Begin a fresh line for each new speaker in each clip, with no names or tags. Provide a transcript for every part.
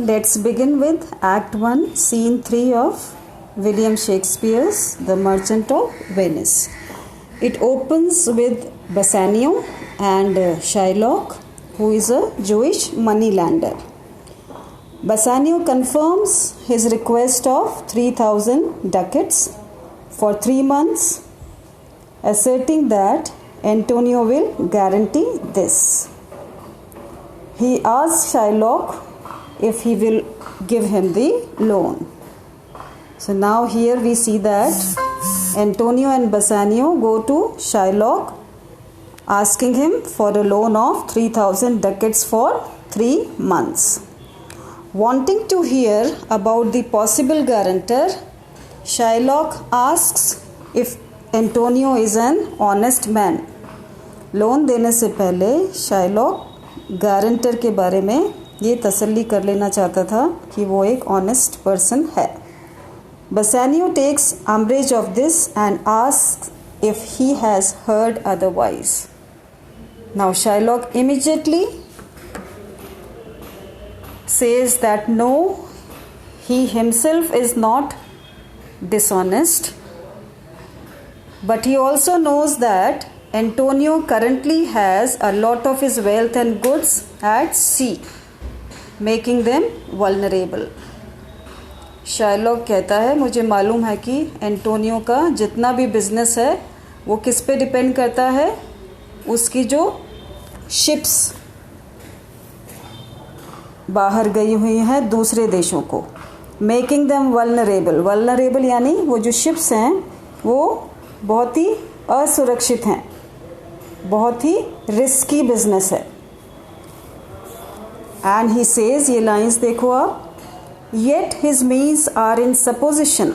Let's begin with Act 1, Scene 3 of William Shakespeare's The Merchant of Venice. It opens with Bassanio and Shylock, who is a Jewish moneylender. Bassanio confirms his request of 3,000 ducats for 3 months, asserting that Antonio will guarantee this. He asks Shylock if he will give him the loan. So now here we see that Antonio and Bassanio go to Shylock asking him for a loan of 3,000 ducats for 3 months. Wanting to hear about the possible guarantor, Shylock asks if Antonio is an honest man. Loan देने से पहले Shylock guarantor के बारे में ये तसल्ली कर लेना चाहता था कि वो एक ऑनेस्ट पर्सन है. Bassanio takes umbrage of this and asks if he has heard otherwise. Now Shylock immediately says that no, he himself is not dishonest, but he also knows that Antonio currently has a lot of his wealth and goods at sea, making them vulnerable. Shylock कहता है मुझे मालूम है कि Antonio का जितना भी business है वो किस पे डिपेंड करता है, उसकी जो शिप्स बाहर गई हुई हैं दूसरे देशों को. मेकिंग देम वल्नरेबल यानी वो जो शिप्स हैं वो बहुत ही असुरक्षित हैं, बहुत ही रिस्की बिजनेस है. एंड ही सेज, ये लाइंस देखो आप, yet his means are in supposition.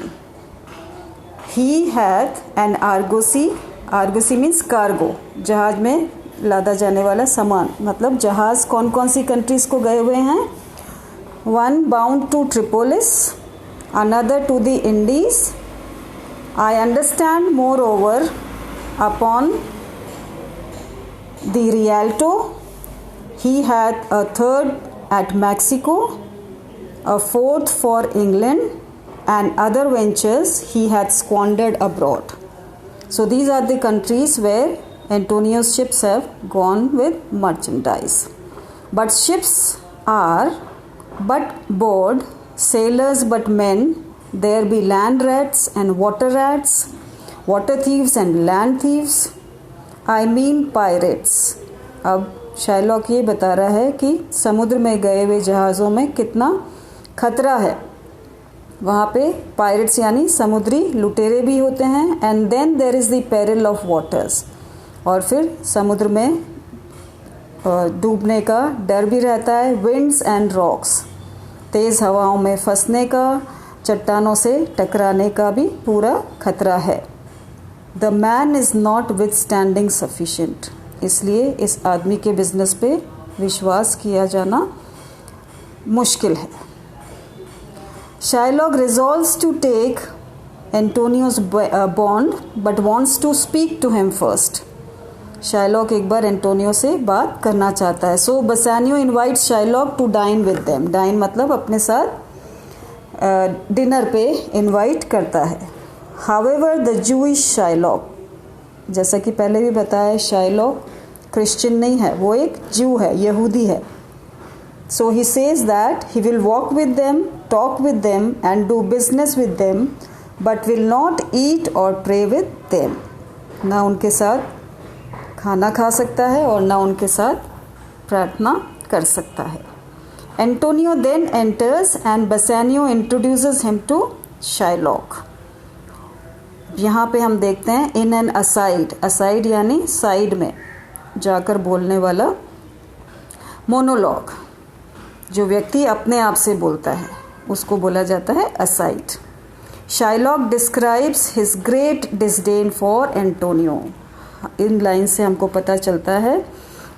He hath an argosy means cargo, जहाज में लादा जाने वाला सामान, मतलब जहाज कौन कौन सी कंट्रीज को गए हुए हैं. One bound to Tripolis, another to the Indies. I understand moreover upon the Rialto he hath a third at Mexico, a fourth for England, and other ventures he had squandered abroad. So these are the countries where Antonio's ships have gone with merchandise. But ships are but board, sailors but men, there be land rats and water rats, water thieves and land thieves, I mean pirates. अब Shylock ये बता रहा है कि समुद्र में गए हुए जहाज़ों में कितना खतरा है. वहाँ पे पायरेट्स यानी समुद्री लुटेरे भी होते हैं. And then there is the peril of waters, और फिर समुद्र में डूबने का डर भी रहता है. विंड्स एंड रॉक्स, तेज़ हवाओं में फंसने का, चट्टानों से टकराने का भी पूरा खतरा है. The man is not withstanding sufficient, इसलिए इस आदमी के बिजनेस पे विश्वास किया जाना मुश्किल है. Shylock resolves to take Antonio's bond but wants to speak to him first. Shylock एक बार एंटोनियो से बात करना चाहता है. So Bassanio invites Shylock to dine with them. Dine मतलब अपने साथ डिनर पे इनवाइट करता है. However the Jewish Shylock, जैसा कि पहले भी बताया, शाइलॉक क्रिश्चियन नहीं है, वो एक ज्यू है, यहूदी है. So he says that he will walk with them, talk with them and do business with them, but will not eat or pray with them. ना उनके साथ खाना खा सकता है और ना उनके साथ प्रार्थना कर सकता है. Antonio then enters and Bassanio introduces him to Shylock. यहाँ पे हम देखते हैं in an aside यानी साइड में जाकर बोलने वाला, मोनोलॉग, जो व्यक्ति अपने आप से बोलता है उसको बोला जाता है aside. Shylock describes his great disdain for Antonio. In line से हमको पता चलता है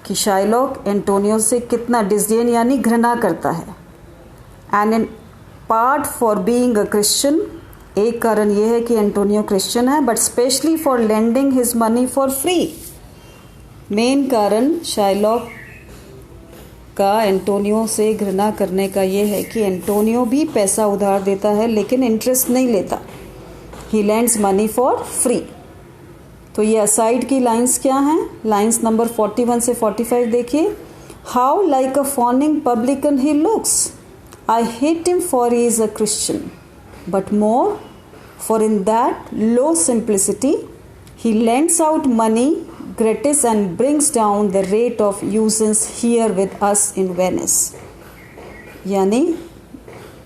कि शाइलॉक एंटोनियो से कितना डिसडेन यानी घृणा करता है. And in part for being a Christian, एक कारण ये है कि एंटोनियो क्रिश्चियन है, but specially for lending his money for free. Main कारण शाइलॉक का एंटोनियो से घृणा करने का ये है कि एंटोनियो भी पैसा उधार देता है लेकिन इंटरेस्ट नहीं लेता. ही लैंड्स मनी फॉर फ्री. तो ये असाइड की लाइंस क्या हैं? लाइंस नंबर 41 से 45 देखिए. How like a fawning publican he looks. I hate him for he is a Christian, but more for in that low simplicity he lends out money gratis and brings down the rate of usance here with us in Venice. यानी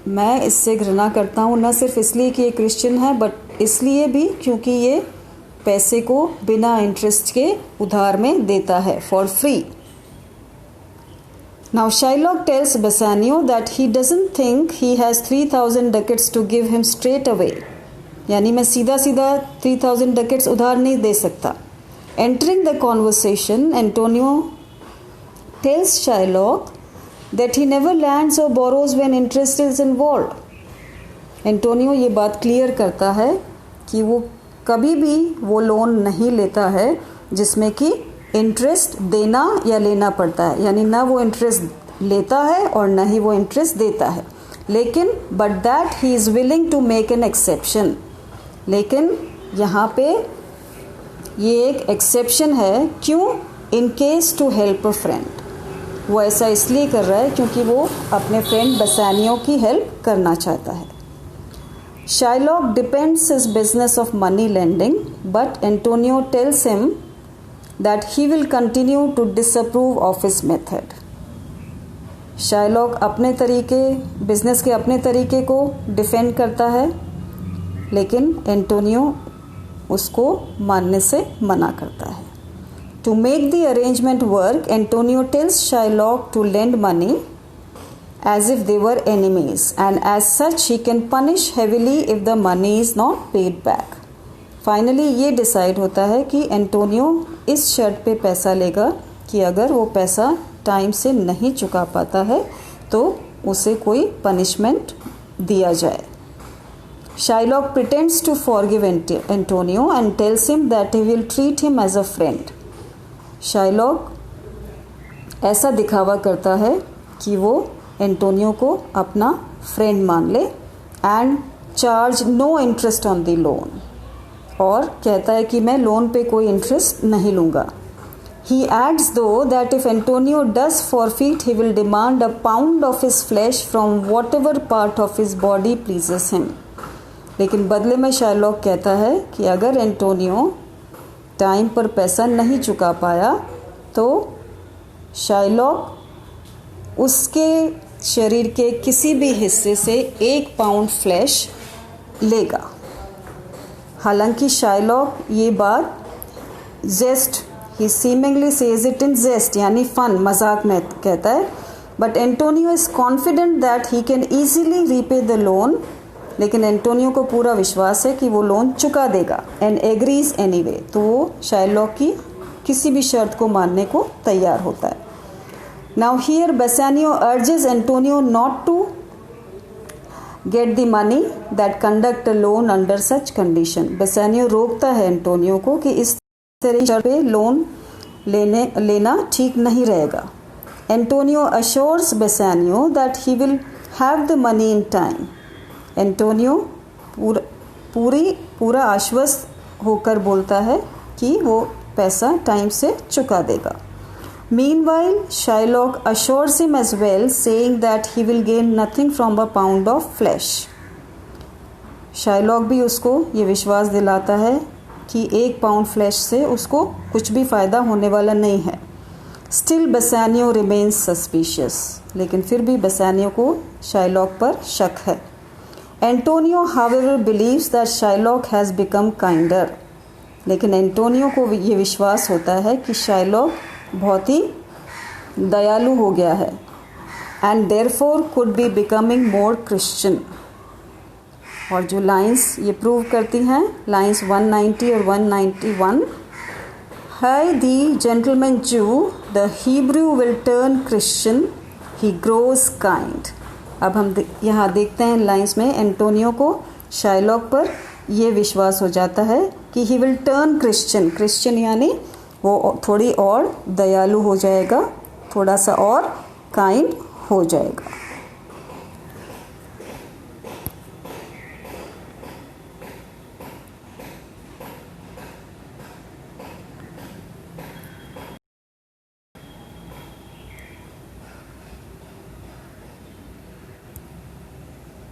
मैं इससे घृणा करता हूँ न सिर्फ इसलिए कि ये क्रिश्चियन है बट इसलिए भी क्योंकि ये पैसे को बिना इंटरेस्ट के उधार में देता है for free. Now Shylock tells Bassanio that he doesn't think he has 3,000 ducats to give him straight away. यानी मैं सीधा 3,000 डकेट्स उधार नहीं दे सकता. Entering the conversation Antonio tells Shylock that he never lends or borrows when interest is involve. Antonio ये बात clear करता है कि वो कभी भी वो लोन नहीं लेता है जिसमें कि इंटरेस्ट देना या लेना पड़ता है. यानी ना वो इंटरेस्ट लेता है और ना ही वो इंटरेस्ट देता है. लेकिन but that he is willing to make an exception. लेकिन यहाँ पे ये एक एक्सेप्शन है. क्यों? In case to help a friend. वो ऐसा इसलिए कर रहा है क्योंकि वो अपने फ्रेंड बसानियो की हेल्प करना चाहता है. Shylock depends his business of money lending but Antonio tells him that he will continue to disapprove of his method. Shylock अपने तरीके बिजनेस के अपने तरीके को डिफेंड करता है लेकिन एंटोनियो उसको मानने से मना करता है. To make the arrangement work Antonio tells Shylock to lend money as if they were enemies and as such he can punish heavily if the money is not paid back. Finally ये decide होता है कि Antonio इस शर्त पे पैसा लेगा कि अगर वो पैसा टाइम से नहीं चुका पाता है तो उसे कोई पनिशमेंट दिया जाए. Shylock pretends to forgive Antonio and tells him that he will treat him as a friend. Shylock ऐसा दिखावा करता है कि वो एंटोनियो को अपना फ्रेंड मान ले and charge no interest on the loan. और कहता है कि मैं लोन पे कोई इंटरेस्ट नहीं लूँगा. He adds though that if Antonio does forfeit, he will demand a pound of his flesh from whatever part of his body pleases him. लेकिन बदले में शाइलॉक कहता है कि अगर एंटोनियो टाइम पर पैसा नहीं चुका पाया तो शाइलॉक उसके शरीर के किसी भी हिस्से से 1 पाउंड फ्लैश लेगा. हालांकि शाइलॉक ये बात जेस्ट ही सीमिंगली सेज इट इन जेस्ट यानी फन मजाक में कहता है. But Antonio is confident that he can easily repay the loan. लेकिन एंटोनियो को पूरा विश्वास है कि वो लोन चुका देगा एंड एग्रीज एनीवे. तो वो शाइलॉक की किसी भी शर्त को मानने को तैयार होता है. Now here Bassanio urges Antonio not to get the money that conduct a loan under such condition. Bassanio रोकता है एंटोनियो को कि इस तरह पे लोन लेना ठीक नहीं रहेगा. Antonio assures Bassanio that he will have the money in time. Antonio पूरा आश्वस्त होकर बोलता है कि वो पैसा टाइम से चुका देगा. Meanwhile Shylock assures him as well saying that he will gain nothing from a pound of flesh. Shylock भी उसको ये विश्वास दिलाता है कि 1 पाउंड फ्लैश से उसको कुछ भी फ़ायदा होने वाला नहीं है. Still Bassanio remains suspicious. लेकिन फिर भी बेसानियो को शाइलॉक पर शक है. Antonio however believes that Shylock has become kinder. लेकिन एंटोनियो को ये विश्वास होता है कि शाइलॉक बहुत ही दयालु हो गया है and therefore could be becoming more Christian. और जो लाइंस ये प्रूव करती हैं लाइंस 190 और 191. हाय दी जेंटलमैन जू the Hebrew will turn Christian he grows kind. अब हम यहाँ देखते हैं लाइंस में एंटोनियो को शाइलॉक पर यह विश्वास हो जाता है कि he will turn Christian. Christian यानी वो थोड़ी और दयालु हो जाएगा, थोड़ा सा और काइंड हो जाएगा।